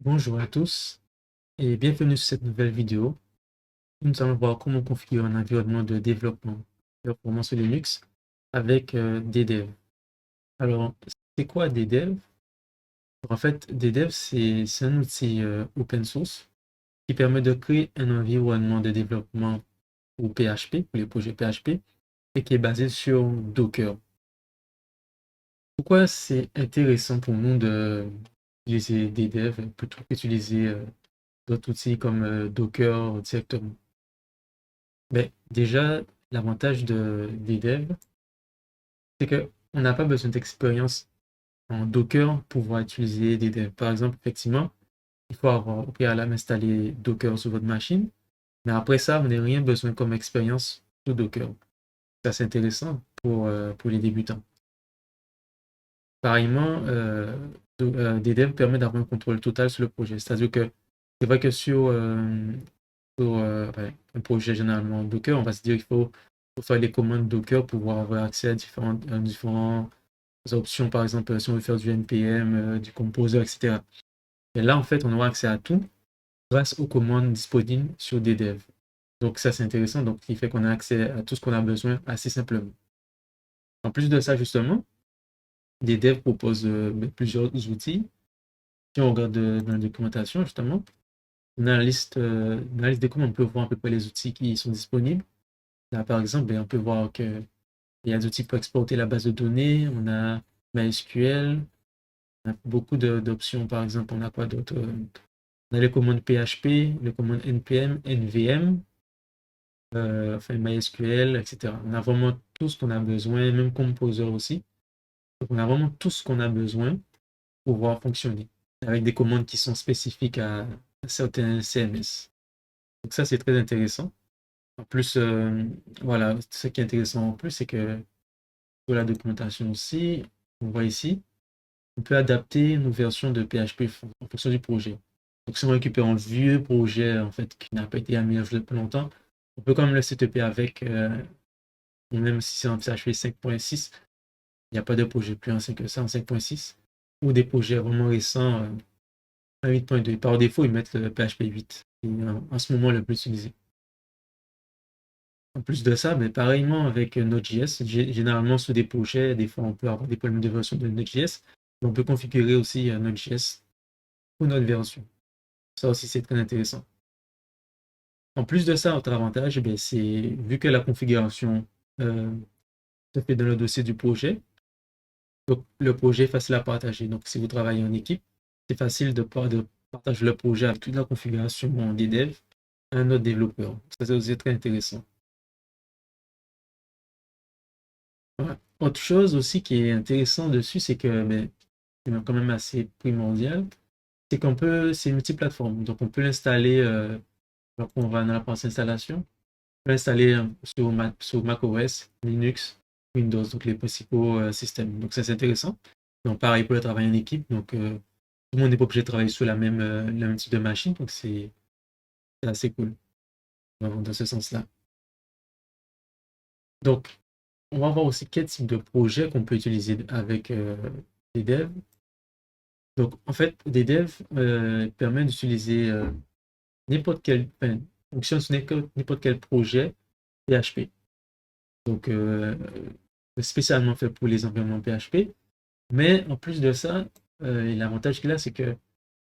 Bonjour à tous et bienvenue sur cette nouvelle vidéo. Nous allons voir comment configurer un environnement de développement performance sur Linux avec DDEV. Alors, c'est quoi DDEV? En fait, DDEV, c'est un outil open source qui permet de créer un environnement de développement pour PHP, pour les projets PHP, et qui est basé sur Docker. Pourquoi c'est intéressant pour nous d'utiliser DDEV plutôt qu'utiliser d'autres outils comme Docker directement? Mais déjà, l'avantage des devs, c'est qu'on n'a pas besoin d'expérience en Docker pour pouvoir utiliser des devs. Par exemple, effectivement, il faut avoir au préalable installé Docker sur votre machine, mais après ça, vous n'avez rien besoin comme expérience sur Docker. Ça, c'est intéressant pour les débutants. Pareillement, des devs permet d'avoir un contrôle total sur le projet. C'est-à-dire que c'est vrai que sur un projet généralement Docker, on va se dire qu'il faut faire les commandes Docker pour pouvoir avoir accès à différentes options. Par exemple, si on veut faire du NPM, du Composer, etc. Et là, en fait, on aura accès à tout grâce aux commandes disponibles sur DDEV. Donc ça, c'est intéressant. Donc, il fait qu'on a accès à tout ce qu'on a besoin assez simplement. En plus de ça, justement, DDEV propose plusieurs outils. Si on regarde dans la documentation, justement, dans la liste des commandes, on peut voir à peu près les outils qui sont disponibles. Là, par exemple, on peut voir qu'il y a des outils pour exporter la base de données. On a MySQL. On a beaucoup d'options. Par exemple, on a quoi d'autre? On a les commandes PHP, les commandes NPM, NVM, enfin MySQL, etc. On a vraiment tout ce qu'on a besoin, même Composer aussi. Donc, on a vraiment tout ce qu'on a besoin pour pouvoir fonctionner avec des commandes qui sont spécifiques à certains CMS. Donc ça, c'est très intéressant. En plus, voilà, ce qui est intéressant en plus, c'est que pour la documentation aussi, on voit ici, on peut adapter nos versions de PHP en fonction du projet. Donc si on récupère un vieux projet en fait qui n'a pas été amélioré depuis longtemps, on peut quand même le setuper avec, même si c'est en PHP 5.6, il n'y a pas de projet plus ancien que ça en 5.6, ou des projets vraiment récents en 8.2. Par défaut, ils mettent le PHP 8, qui est en ce moment le plus utilisé. En plus de ça, mais pareillement avec Node.js, généralement sur des projets, des fois on peut avoir des problèmes de version de Node.js, mais on peut configurer aussi Node.js pour notre version. Ça aussi, c'est très intéressant. En plus de ça, autre avantage, c'est vu que la configuration euh, se fait dans le dossier du projet, donc le projet est facile à partager. Donc si vous travaillez en équipe, c'est facile de partager le projet avec toute la configuration des devs à un autre développeur. Ça, c'est aussi très intéressant. Voilà. Autre chose aussi qui est intéressant dessus, c'est que c'est quand même assez primordial, c'est c'est multiplateforme. Donc on peut l'installer, donc on va dans la partie installation, on peut l'installer sur macOS, Linux, Windows, donc les principaux systèmes. Donc ça c'est intéressant. Donc pareil pour le travail en équipe, donc tout le monde n'est pas obligé de travailler sur le même type de machine, donc c'est assez cool dans ce sens-là. Donc on va voir aussi quel type de projet qu'on peut utiliser avec les devs. Donc, en fait, des devs permet d'utiliser n'importe quel, enfin, fonctionne sur n'importe quel projet PHP. Donc, spécialement fait pour les environnements PHP. Mais en plus de ça, l'avantage qu'il a, c'est que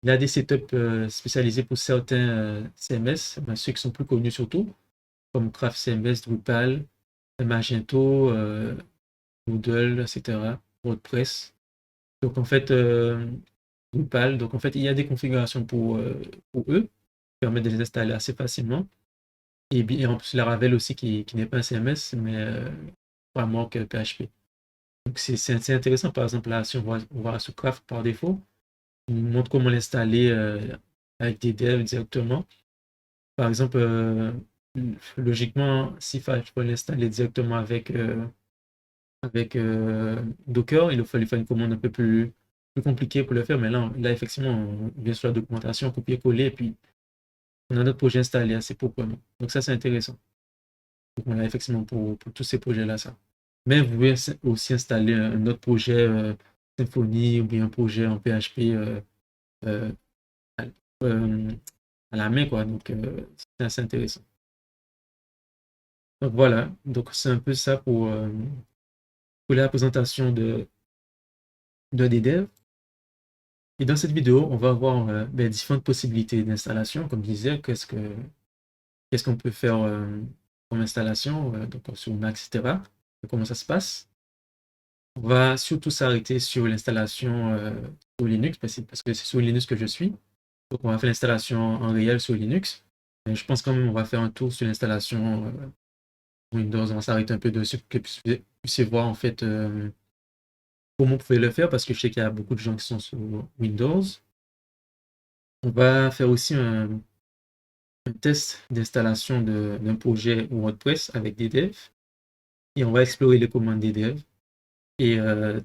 il a des setups spécialisés pour certains CMS, ceux qui sont plus connus surtout, comme Craft CMS, Drupal, Magento, Moodle, etc., WordPress. Donc, en fait, Drupal. Donc en fait, il y a des configurations pour eux, qui permettent de les installer assez facilement. Et en plus, la Ravel aussi, qui n'est pas un CMS, mais vraiment que PHP. Donc c'est assez intéressant. Par exemple, là, si on va sur Craft par défaut, il nous montre comment l'installer avec des devs directement. Par exemple, logiquement, s'il fallait l'installer directement avec Docker, il a fallu faire une commande un peu plus compliquée pour le faire, mais là effectivement, on vient sur la documentation, copier-coller, et puis on a notre projet installé assez proprement. Donc ça, c'est intéressant. Donc on a effectivement pour tous ces projets-là, ça. Mais vous pouvez aussi installer un autre projet Symfony ou bien un projet en PHP euh, à la main, quoi. Donc, c'est assez intéressant. Donc, voilà. Donc, c'est un peu ça pour la présentation de DDEV. Et dans cette vidéo, on va voir différentes possibilités d'installation. Comme je disais, qu'est-ce qu'on peut faire comme installation, donc sur Mac, etc. Et comment ça se passe. On va surtout s'arrêter sur l'installation sur Linux, parce que c'est sur Linux que je suis. Donc, on va faire l'installation en réel sur Linux. Mais je pense quand même on va faire un tour sur l'installation Windows. On va s'arrêter un peu dessus pour que vous puissiez voir en fait comment vous pouvez le faire, parce que je sais qu'il y a beaucoup de gens qui sont sur Windows. On va faire aussi un test d'installation d'un projet WordPress avec DDEV. Et on va explorer les commandes DDEV et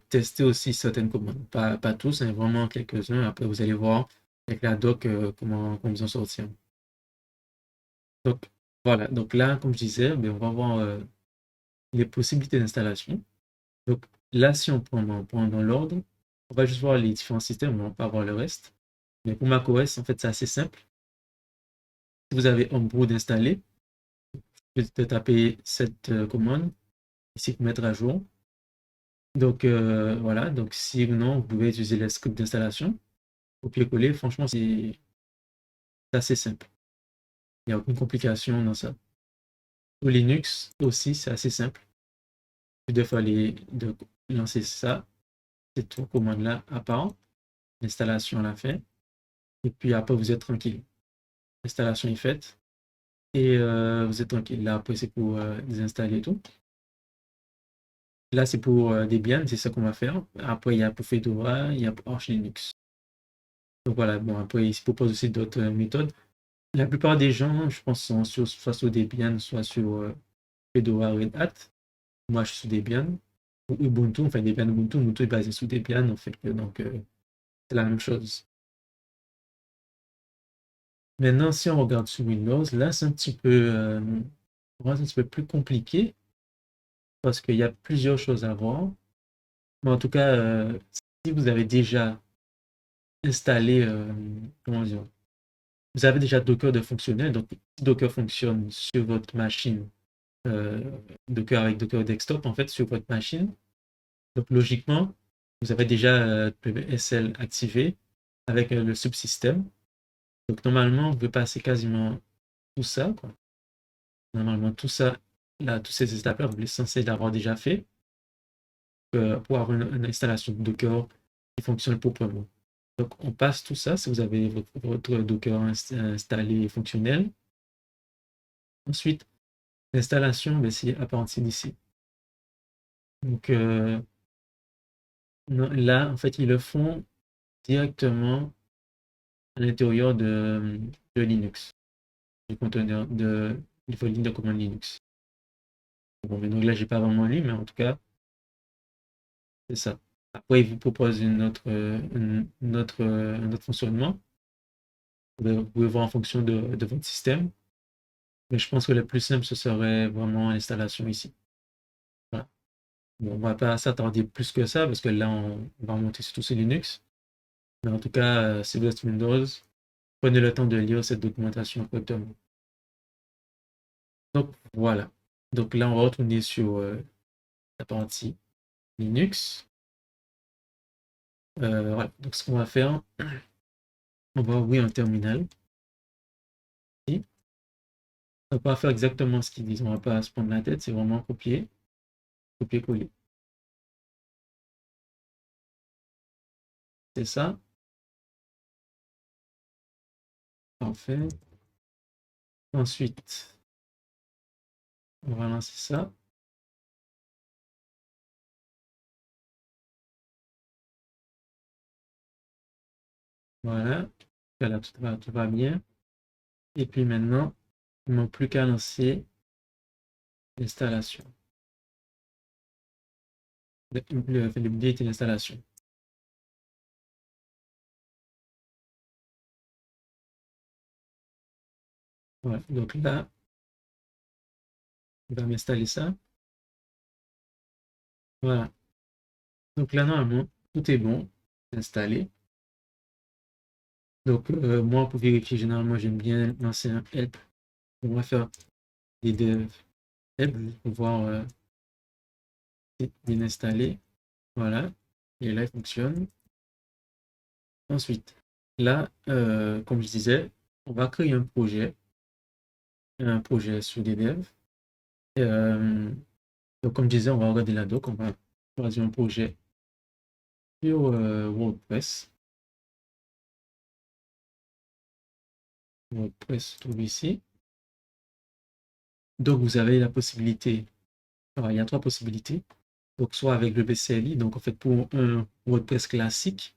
tester aussi certaines commandes. Pas tous, hein, vraiment quelques-uns. Après, vous allez voir avec la doc comment ils en sortir. Donc, voilà. Donc là, comme je disais, on va voir les possibilités d'installation. Donc là, si on prend dans l'ordre, on va juste voir les différents systèmes, on va pas voir le reste. Mais pour macOS, en fait, c'est assez simple. Si vous avez Homebrew d'installer, vous pouvez taper cette commande ici pour mettre à jour. Donc voilà, donc si ou non, vous pouvez utiliser les scripts d'installation, copier-coller. Franchement, c'est assez simple. Il n'y a aucune complication dans ça. Pour Linux aussi, c'est assez simple. Deux fois de lancer ça, cette commande-là à part. L'installation à la fin. Et puis après, vous êtes tranquille. L'installation est faite. Et vous êtes tranquille. Là, après, c'est pour désinstaller et tout. Là, c'est pour Debian, c'est ça qu'on va faire. Après, il y a pour Fedora, il y a pour Arch Linux. Donc voilà, bon, après, il se propose aussi d'autres méthodes. La plupart des gens, je pense, sont soit sur Debian, soit sur Fedora Red Hat. Moi, je suis sur Debian. Ou Ubuntu, enfin Debian Ubuntu. Ubuntu est basé sur Debian, en fait. Donc, c'est la même chose. Maintenant, si on regarde sur Windows, là, c'est un petit peu, c'est un petit peu plus compliqué parce qu'il y a plusieurs choses à voir. Mais en tout cas, si vous avez déjà installé, comment dire, vous avez déjà Docker de fonctionnel, donc si Docker fonctionne sur votre machine, euh, Docker avec Docker Desktop, en fait, sur votre machine, donc logiquement, vous avez déjà PBSL activé avec le subsystème. Donc normalement, vous pouvez passer quasiment tout ça, quoi. Normalement, tout ça, là, tous ces étapes-là, vous êtes censé l'avoir déjà fait pour avoir une installation de Docker qui fonctionne proprement. Donc, on passe tout ça si vous avez votre Docker installé et fonctionnel. Ensuite, l'installation, ben, c'est à partir d'ici. Donc, là, en fait, ils le font directement à l'intérieur de Linux, du conteneur de ligne de commande Linux. Bon, mais donc là, j'ai pas vraiment lu, mais en tout cas, c'est ça. Après, il vous propose un autre fonctionnement. Vous pouvez voir en fonction de votre système. Mais je pense que le plus simple, ce serait vraiment l'installation ici. Voilà. Bon, on ne va pas s'attarder plus que ça, parce que là, on va remonter sur tous ces Linux. Mais en tout cas, si vous êtes Windows, prenez le temps de lire cette documentation correctement. Donc, voilà. Donc là, on va retourner sur la partie Linux. Voilà. Donc, ce qu'on va faire, on va ouvrir un terminal. Ici. On ne va pas faire exactement ce qu'ils disent. On ne va pas se prendre la tête. C'est vraiment copier, copier-coller. C'est ça. Parfait. Ensuite, on va lancer ça. Voilà. Là, tout va bien. Et puis maintenant, il ne manque plus qu'à lancer l'installation. Le billet était l'installation. Voilà. Donc là, il va m'installer ça. Voilà. Donc là, normalement, tout est bon. Installé. Donc, moi, pour vérifier, généralement, j'aime bien lancer un help. On va faire des dev help pour voir c'est bien installé. Voilà. Et là, il fonctionne. Ensuite, là, comme je disais, on va créer un projet sur des devs. Donc, comme je disais, on va regarder la doc, on va choisir un projet sur WordPress. WordPress se trouve ici. Donc, vous avez la possibilité, alors, il y a trois possibilités. Donc, soit avec le PCLI, donc en fait, pour un WordPress classique,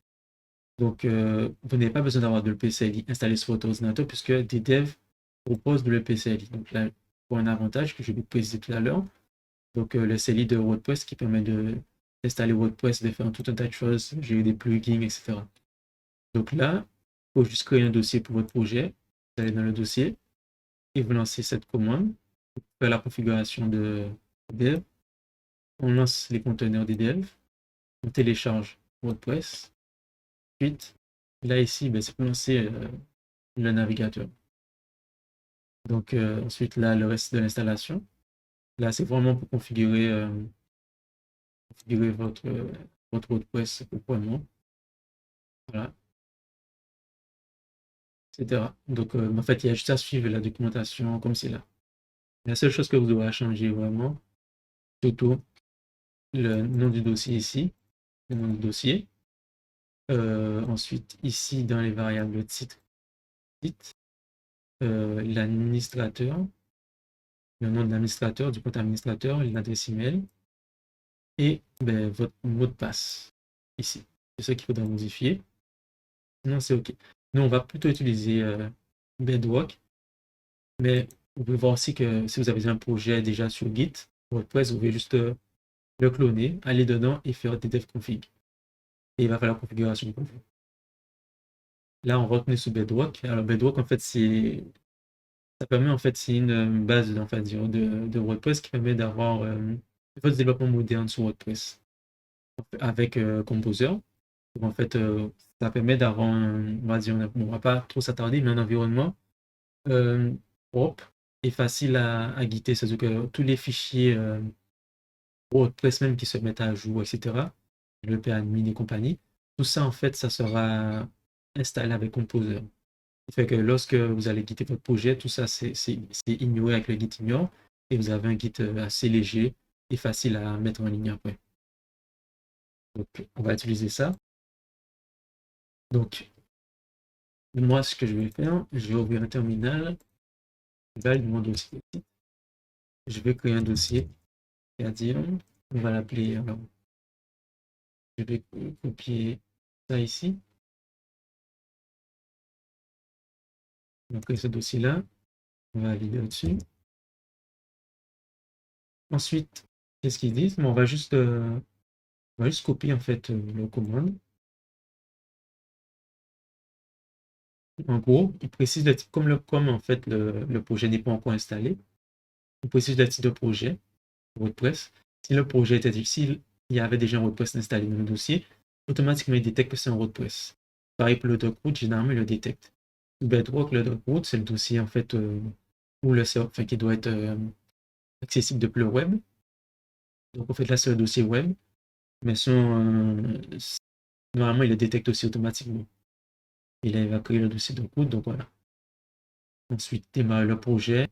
donc vous n'avez pas besoin d'avoir de PCLI installé sur votre ordinateur puisque des devs proposent de le PCLI. Donc, là, pour un avantage que je vais vous préciser tout à l'heure, donc le CLI de WordPress qui permet d'installer WordPress, de faire tout un tas de choses, gérer des plugins, etc. Donc là, il faut juste créer un dossier pour votre projet. Vous allez dans le dossier et vous lancez cette commande pour faire la configuration de dev. On lance les conteneurs des devs, on télécharge WordPress. Ensuite, là ici, ben, c'est pour lancer le navigateur. Donc ensuite, là, le reste de l'installation. Là, c'est vraiment pour configurer votre WordPress proprement. Voilà, etc. Donc, en fait, il y a juste à suivre la documentation comme c'est là. La seule chose que vous aurez à changer vraiment, surtout le nom du dossier ici, le nom du dossier. Ensuite, ici, dans les variables titre, l'administrateur, le nom de l'administrateur, du compte administrateur, l'adresse email et ben, votre mot de passe ici. C'est ça qu'il faudra modifier. Sinon, c'est OK. Nous, on va plutôt utiliser Bedrock, mais vous pouvez voir aussi que si vous avez un projet déjà sur Git, WordPress, vous pouvez juste le cloner, aller dedans et faire des dev config. Et il va faire la configuration pour vous. Là, on retourne sur Bedrock. Alors, Bedrock, en fait, ça permet, en fait, c'est une base, en fait, de WordPress qui permet d'avoir votre développement moderne sur WordPress avec Composer. Donc, en fait, ça permet d'avoir, on va dire, on va pas trop s'attarder, mais un environnement euh, propre et facile à guider. C'est-à-dire que tous les fichiers WordPress même qui se mettent à jour, etc., le PAdmin et compagnie, tout ça, en fait, ça sera installé avec Composer. Ce qui fait que lorsque vous allez quitter votre projet, tout ça, c'est ignoré avec le Git ignore et vous avez un Git assez léger et facile à mettre en ligne après. Donc, on va utiliser ça. Donc, moi, ce que je vais faire, je vais ouvrir un terminal, valide mon dossier. Je vais créer un dossier, c'est-à-dire, on va l'appeler, alors, je vais copier ça ici. On va créer ce dossier-là, on va valider au-dessus. Ensuite, qu'est-ce qu'ils disent? Bon, on va juste copier en fait le commande. En gros, il précise le type, comme en fait le projet n'est pas encore installé, il précise le type de projet WordPress. Si le projet était difficile, il y avait déjà un WordPress installé dans le dossier, automatiquement il détecte que c'est un WordPress. Pareil pour le Docroot, généralement il le détecte. Bedrock, le Docroot, c'est le dossier en fait où le serveur, enfin, qui doit être accessible depuis le web. Donc en fait là c'est le dossier web, mais normalement il le détecte aussi automatiquement. Il a évacué le dossier Docroot, donc voilà. Ensuite, démarrer le projet.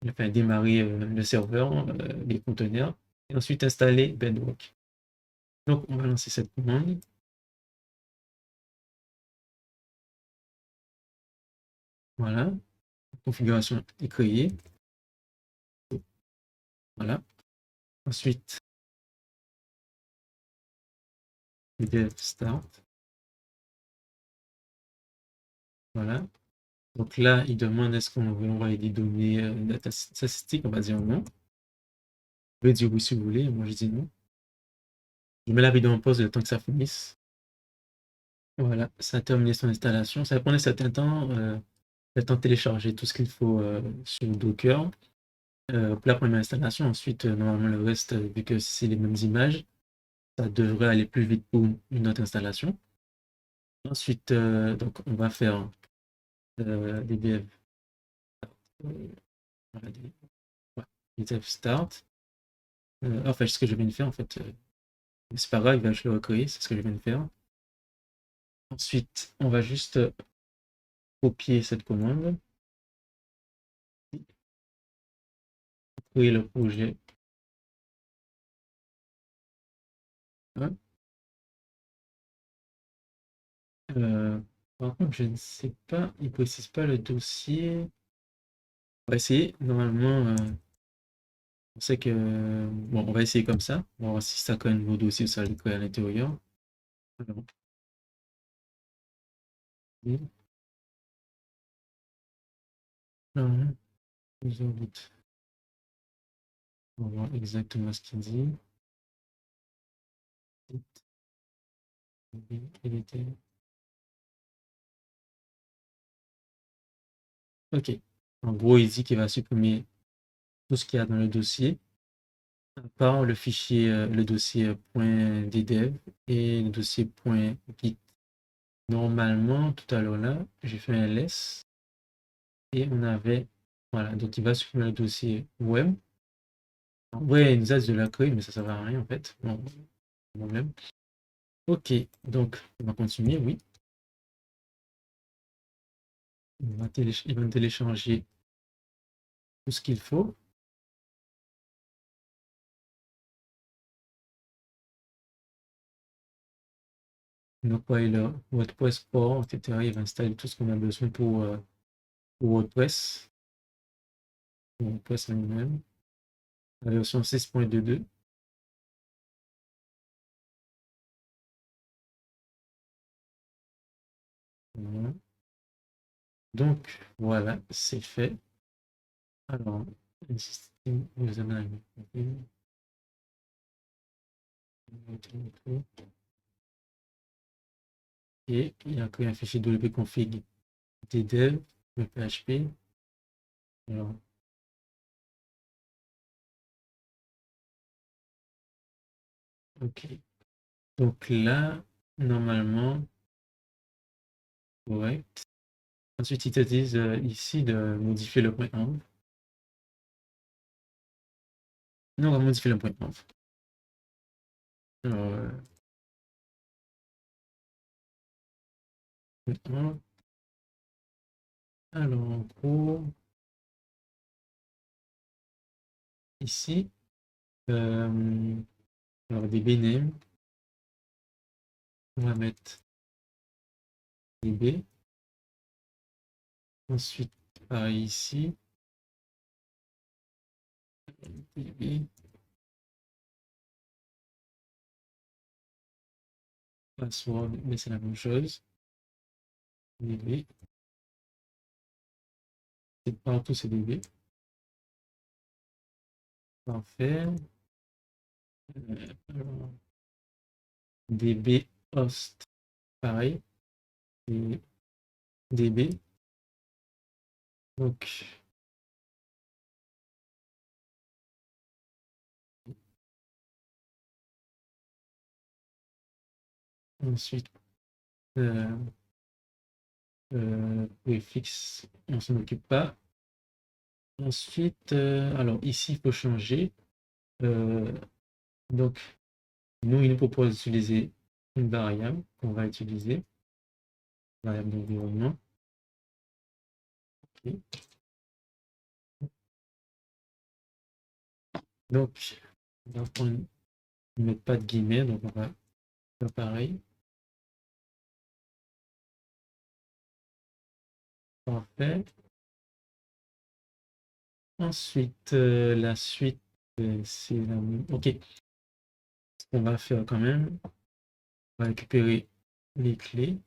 Enfin, démarrer le serveur, les conteneurs, et ensuite installer Bedrock. Donc, on va lancer cette commande. Voilà, la configuration est créée. Voilà. Ensuite, dev start. Voilà. Donc là, il demande est-ce qu'on veut envoyer des données data statistiques, on va dire non. Vous pouvez dire oui si vous voulez, moi je dis non. Je mets la vidéo en pause le temps que ça finisse. Voilà, ça a terminé son installation. Ça va prendre un certain temps, le temps de télécharger tout ce qu'il faut sur Docker. Pour la première installation, ensuite, normalement, le reste, vu que c'est les mêmes images, ça devrait aller plus vite pour une autre installation. Ensuite, donc on va faire des dev, voilà, ouais, des dev start. Enfin, ce que je viens de faire, en fait, c'est pas grave, je le recréer, c'est ce que je viens de faire. Ensuite, on va juste copier cette commande, créer le projet. Hein. Euh, Par contre, je ne sais pas, il ne précise pas le dossier. On va essayer. Normalement, on sait que. Bon, on va essayer comme ça. On va voir si ça crée un nouveau dossier ou ça le crée à l'intérieur. Alors, oui. Non, user root. On va voir exactement ce qu'il dit. Editer. Ok. En gros, il dit qu'il va supprimer tout ce qu'il y a dans le dossier, à part le fichier, le dossier .ddev et le dossier .git. Normalement, tout à l'heure là, j'ai fait un ls et on avait, voilà, donc il va supprimer le dossier web. Ouais, il nous a de la créer, mais ça ne sert à rien en fait. Bon, problème. Ok, donc on va continuer, oui. Il va télécharger tout ce qu'il faut. Donc, ouais, le WordPress Core, etc. Il va installer tout ce qu'on a besoin pour WordPress. Pour WordPress en lui-même. La version 6.22. Voilà. Donc, voilà, c'est fait. Alors, le système vous amène et il y a créé un fichier wp-config des devs, le PHP. Alors, ok. Donc là, normalement, ouais. Ensuite, ils te disent ici de modifier le point env. Non, on va modifier le point env. Alors, point env. Alors, en gros, ici, euh, alors db name, on va mettre db. Ensuite, pareil ici, db. Password, mais c'est la même chose. db. C'est partout, c'est db. Parfait. Alors, db host, pareil. Et db. Donc, ensuite, euh, préfixe, on s'en occupe pas. Ensuite, alors ici, il faut changer. Euh, donc, nous, il nous propose d'utiliser une variable qu'on va utiliser, variable d'environnement. Okay. Donc, on va prendre, ne mettre pas de guillemets, donc on va faire pareil. Parfait. Ensuite, la suite, c'est la... Ok, ce qu'on va faire quand même, on va récupérer les clés.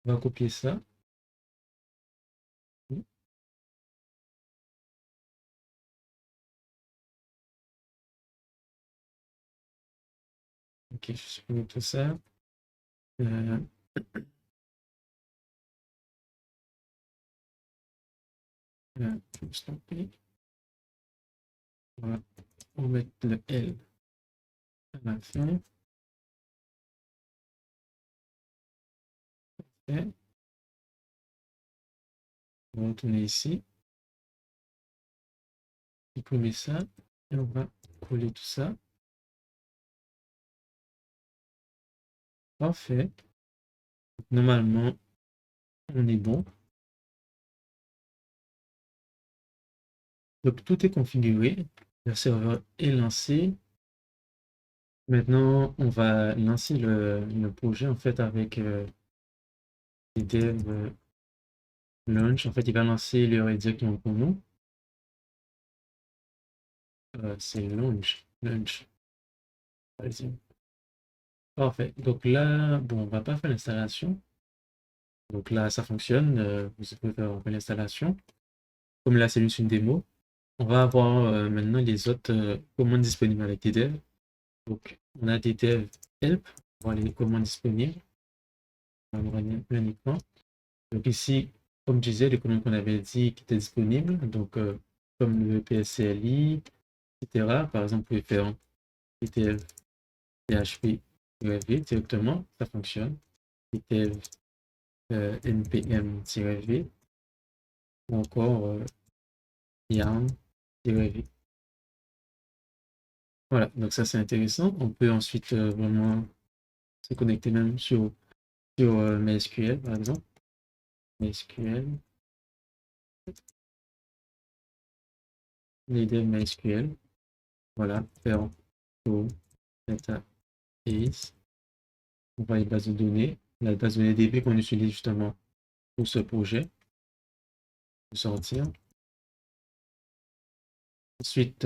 On va copier ça. Ok, je supprime tout ça. Euh, stopper. Voilà. On va mettre le L à la fin. Et on va retourner ici. Imprimer ça. Et on va coller tout ça. Parfait. Normalement, on est bon. Donc tout est configuré. Le serveur est lancé. Maintenant, on va lancer le projet en fait avec les devs launch. En fait, il va lancer l'URL directement pour nous. C'est launch. Launch. Vas-y. Parfait. Donc là, bon, on va pas faire l'installation. Donc là, ça fonctionne. Vous pouvez faire l'installation. Comme là, c'est juste une démo. On va avoir maintenant les autres commandes disponibles avec des devs. Donc, on a des devs help. On va les commandes disponibles. On va ouvrir uniquement. Donc ici, comme je disais, les commandes qu'on avait dit qui étaient disponibles. Donc, comme le PSCLI, etc. Par exemple, vous pouvez faire ETF, PHP, URV directement. Ça fonctionne. ETF, npm-v ou encore yarn-v. Voilà, donc ça c'est intéressant. On peut ensuite vraiment se connecter même sur MySQL par exemple. MySQL, les devs MySQL, voilà, faire au database, on va les bases de données, la base de données DB qu'on utilise justement pour ce projet, sortir. Ensuite,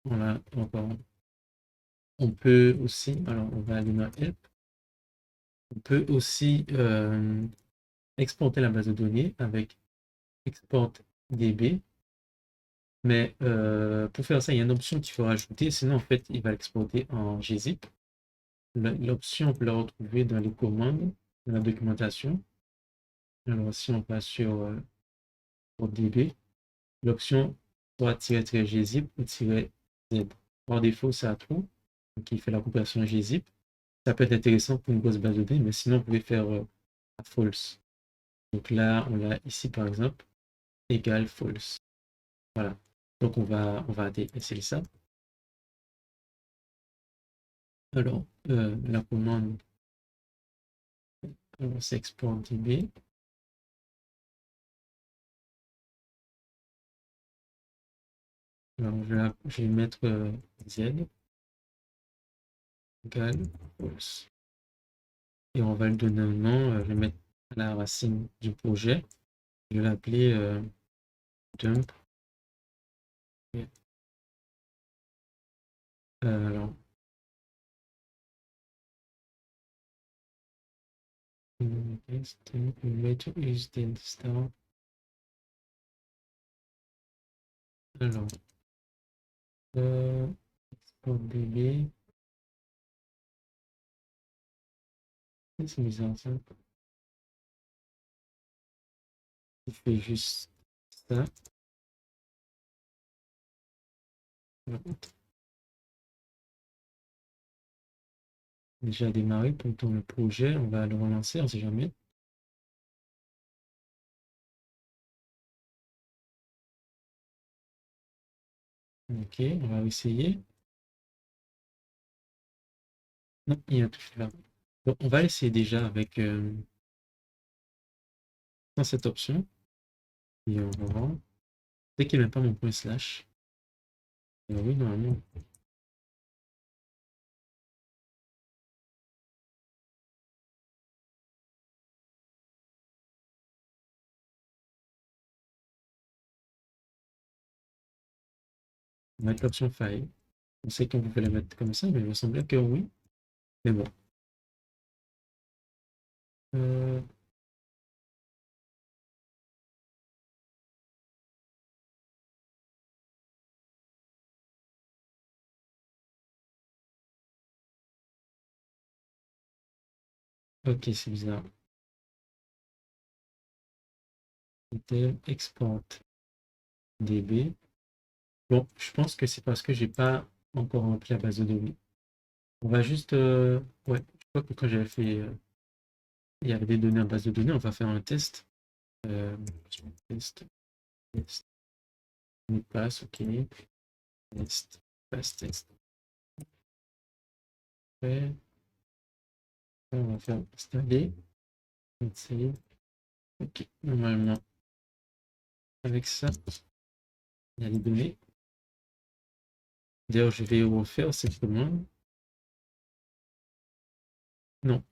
voilà, encore. On peut aussi, alors on va aller dans Help, on peut aussi exporter la base de données avec export DB. Mais pour faire ça, il y a une option qu'il faut rajouter, sinon en fait, il va l'exporter en gzip. L'option, on peut la retrouver dans les commandes, dans la documentation. Alors si on passe sur DB, l'option soit -gzip ou -z. Par défaut, c'est à true, donc il fait la conversion gzip. Ça peut être intéressant pour une grosse base de données, mais sinon, vous pouvez faire à false. Donc là, on l'a ici par exemple, égal false. Voilà. Donc on va essayer ça. Alors, la commande, c'est export DB. Alors, je vais mettre Z égale false. Et on va lui donner un nom. Je vais mettre la racine du projet. Je vais l'appeler dump. Alors, alors, export DB. C'est bizarre ça. Il fait juste ça. Déjà démarré pour le projet. On va le relancer, on ne sait jamais. Ok, on va essayer. Non, il y a tout là. Bon, on va essayer déjà avec dans cette option. Et on va voir. Dès qu'il n'y a même pas mon point slash. Oui, normalement. On va mettre l'option file. On sait qu'on peut la mettre comme ça, mais il me semblait que oui. Mais bon. Euh, ok, c'est bizarre. Item export DB. Bon, je pense que c'est parce que j'ai pas encore rempli la base de données. On va juste, ouais, je crois que quand j'avais fait, il y avait des données en base de données, on va faire un test. Euh, test, test, mot de passe, ok. Test, passe test. Après, on va faire installer. Essayer. Ok, normalement, avec ça, il y a les données. D'ailleurs, je vais refaire cette commande. Non.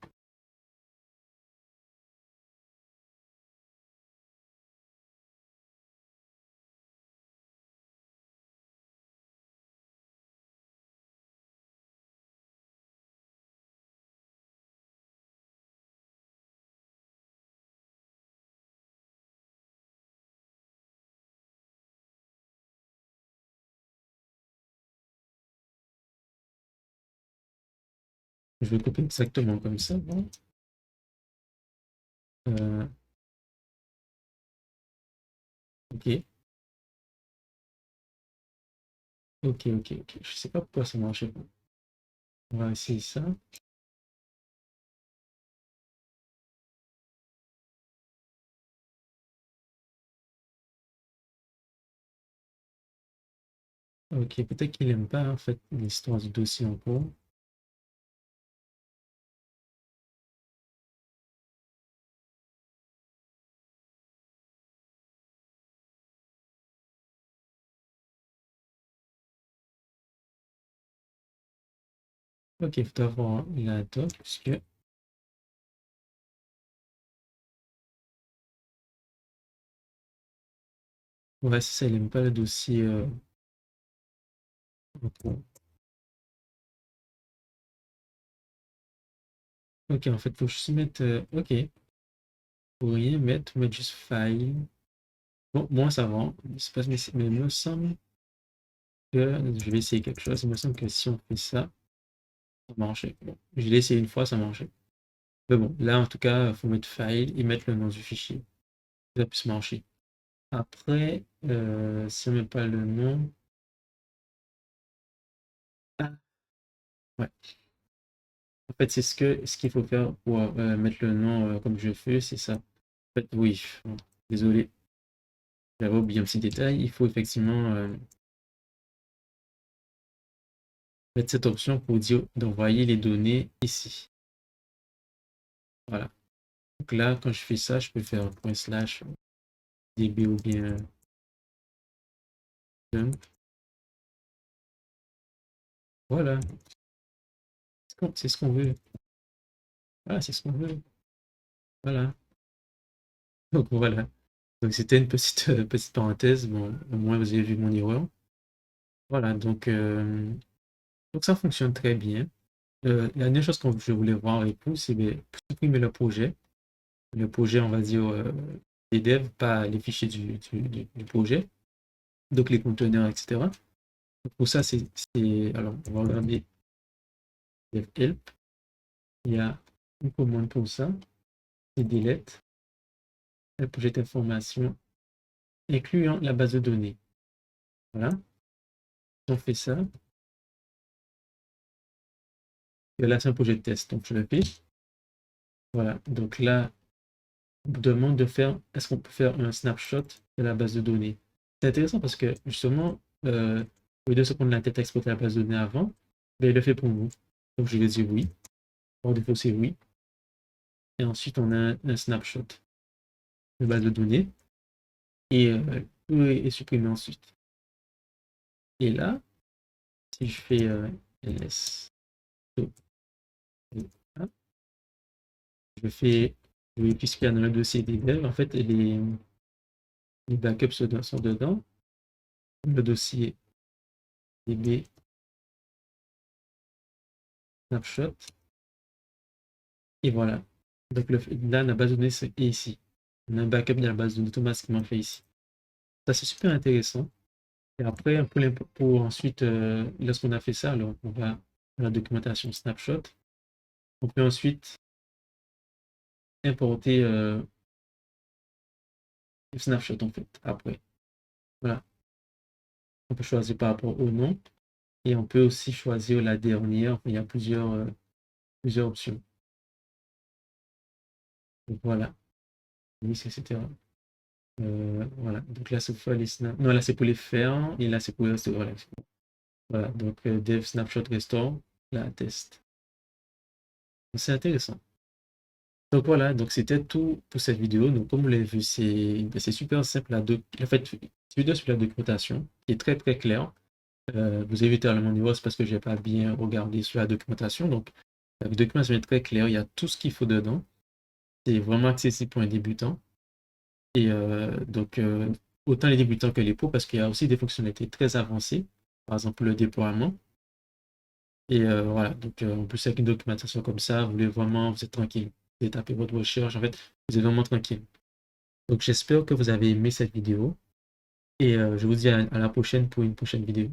Je vais copier exactement comme ça. Bon. Euh, ok. Ok. Je sais pas pourquoi ça marche pas. On va essayer ça. Ok, peut-être qu'il aime pas en fait l'histoire du dossier en cours. Ok, il faut avoir la doc, puisque ouais, c'est ça, il aime pas le dossier en cours. Ok, en fait, faut juste mettre. Ok, faut rien mettre, mettre juste file. Bon, moi ça va. C'est pas, mais il me semble que je vais essayer quelque chose. Il me semble que si on fait ça, ça marchait. Bon, je l'ai essayé une fois, ça marchait. Mais bon, là en tout cas, il faut mettre file et mettre le nom du fichier. Ça puisse marcher. Après, si on met pas le nom. Ah, ouais. En fait, c'est ce qu'il faut faire pour mettre le nom comme je fais, c'est ça. En fait, oui. Bon, désolé, j'avais oublié un petit détail. Il faut effectivement mettre cette option pour dire d'envoyer les données ici. Voilà. Donc là, quand je fais ça, je peux faire un slash db ou bien dump. Voilà, c'est ce qu'on veut. Voilà, c'est ce qu'on veut. Voilà. Donc voilà. Donc c'était une petite, petite parenthèse. Bon, au moins vous avez vu mon erreur. Voilà, donc ça fonctionne très bien. La dernière chose que je voulais voir avec vous, c'est ben, supprimer le projet. Le projet, on va dire, des devs, pas les fichiers du projet, donc les conteneurs, etc. Donc pour ça, alors, on va regarder dev help. Il y a une commande pour ça, c'est delete, le projet d'information, incluant la base de données. Voilà, on fait ça. Et là, c'est un projet de test, donc je le fais. Voilà, donc là, on me demande de faire, est-ce qu'on peut faire un snapshot de la base de données? C'est intéressant parce que justement, au lieu de se prendre la tête à exploiter la base de données avant, ben, il le fait pour nous. Donc je vais dire oui. Par défaut, c'est oui. Et ensuite, on a un snapshot de base de données et tout est supprimé ensuite. Et là, si je fais ls, je fais, puisqu'il y a dans le dossier des devs, en fait, les backups sont dedans. Le dossier db snapshot. Et voilà. Donc là, la base de données est ici. On a un backup de la base de données automatiquement fait ici. Ça, c'est super intéressant. Et après, pour ensuite, lorsqu'on a fait ça, alors on va dans la documentation snapshot. On peut ensuite importer le snapshot en fait, après. Voilà. On peut choisir par rapport au nom et on peut aussi choisir la dernière. Il y a plusieurs options. Donc voilà, liste, etc. Voilà, donc là c'est pour faire les snaps. Non, là c'est pour les faire et là c'est pour voilà. Voilà, donc Dev Snapshot Restore, la test. C'est intéressant. Donc voilà, donc c'était tout pour cette vidéo. Donc comme vous l'avez vu, c'est super simple. En fait, cette vidéo sur la documentation qui est très très claire. Vous avez littéralement mon niveau, c'est parce que je n'ai pas bien regardé sur la documentation. Donc la documentation est très claire, il y a tout ce qu'il faut dedans. C'est vraiment accessible pour un débutant. Et autant les débutants que les pros, parce qu'il y a aussi des fonctionnalités très avancées, par exemple le déploiement. Et voilà, donc en plus avec une documentation comme ça, vous êtes tranquille. Vous tapez votre recherche, en fait, vous êtes vraiment tranquille. Donc j'espère que vous avez aimé cette vidéo et je vous dis à la prochaine pour une prochaine vidéo.